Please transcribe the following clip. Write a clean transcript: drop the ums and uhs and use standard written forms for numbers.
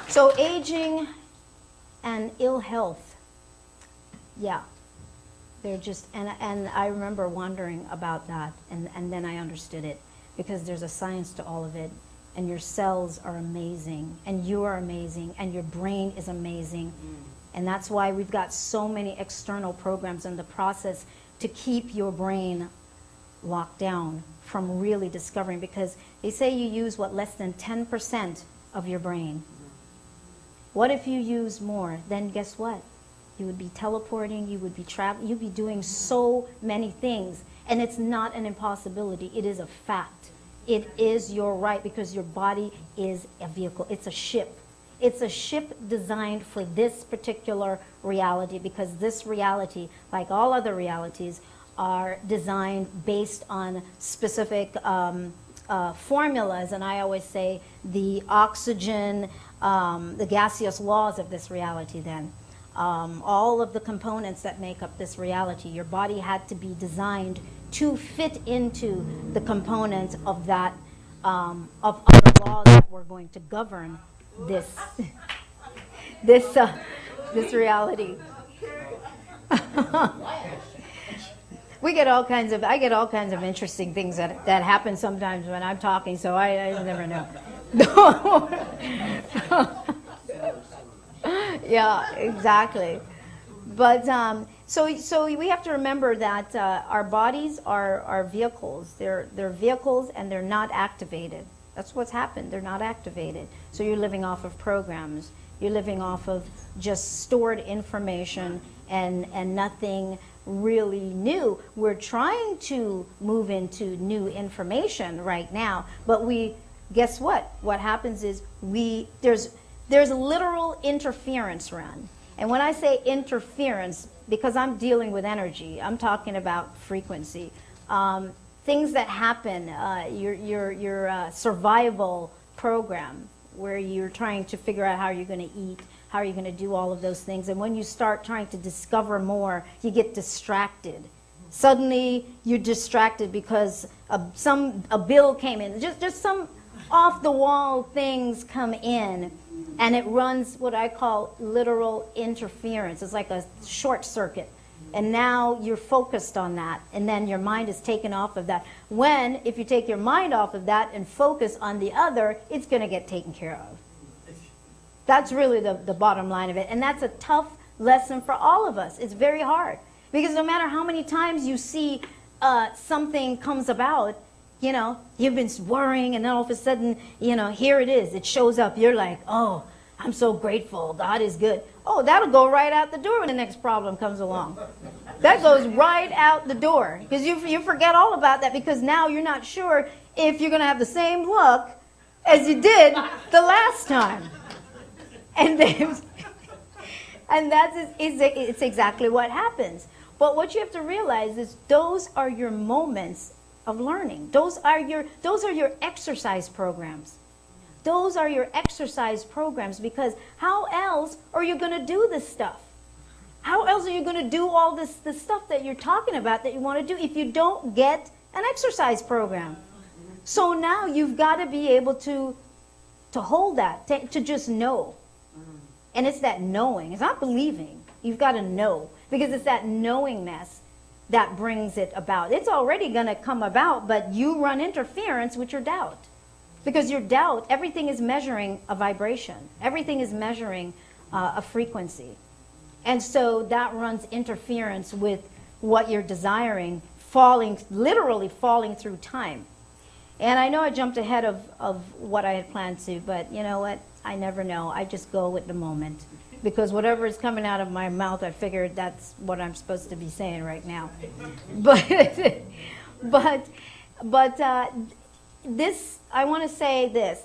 So aging and ill health, yeah, they're just, and I remember wondering about that, and then I understood it, because there's a science to all of it, and your cells are amazing, and you are amazing, and your brain is amazing, and that's why we've got so many external programs in the process to keep your brain locked down from really discovering, because they say you use, what, less than 10% of your brain. What if you use more? Then guess what? You would be teleporting, you would be traveling, you'd be doing so many things. And it's not an impossibility, it is a fact. It is your right, because your body is a vehicle, it's a ship. It's a ship designed for this particular reality, because this reality, like all other realities, are designed based on specific formulas, and I always say the oxygen, the gaseous laws of this reality then. All of the components that make up this reality, your body had to be designed to fit into the components of that, of other laws that were going to govern this, this reality. I get all kinds of interesting things that happen sometimes when I'm talking, so I never know. Yeah, exactly. But so we have to remember that our bodies are vehicles. They're vehicles, and they're not activated. That's what's happened. They're not activated. So you're living off of programs. You're living off of just stored information and nothing really new. We're trying to move into new information right now, but guess what? What happens is there's literal interference run. And when I say interference, because I'm dealing with energy, I'm talking about frequency. Things that happen, your survival program, where you're trying to figure out how you're going to eat, how are you going to do all of those things. And when you start trying to discover more, you get distracted. Suddenly, you're distracted because a bill came in. Just some off-the-wall things come in, and it runs what I call literal interference. It's like a short circuit. And now you're focused on that, and then your mind is taken off of that. If you take your mind off of that and focus on the other, it's going to get taken care of. That's really the bottom line of it. And that's a tough lesson for all of us. It's very hard. Because no matter how many times you see something comes about, you've been worrying, and then all of a sudden, here it is. It shows up. You're like, oh, I'm so grateful. God is good. Oh, that'll go right out the door when the next problem comes along. That goes right out the door. Because you forget all about that, because now you're not sure if you're going to have the same luck as you did the last time. And it's exactly what happens. But what you have to realize is those are your moments of learning. Those are your exercise programs. Those are your exercise programs, because how else are you going to do this stuff? How else are you going to do all this stuff that you're talking about that you want to do if you don't get an exercise program? So now you've got to be able to hold that, to just know. And it's that knowing. It's not believing. You've got to know, because it's that knowingness that brings it about. It's already going to come about, but you run interference with your doubt. Because your doubt, everything is measuring a vibration. Everything is measuring a frequency. And so that runs interference with what you're desiring, literally falling through time. And I know I jumped ahead of what I had planned to, but you know what? I never know. I just go with the moment. Because whatever is coming out of my mouth, I figured that's what I'm supposed to be saying right now. But this, I want to say this.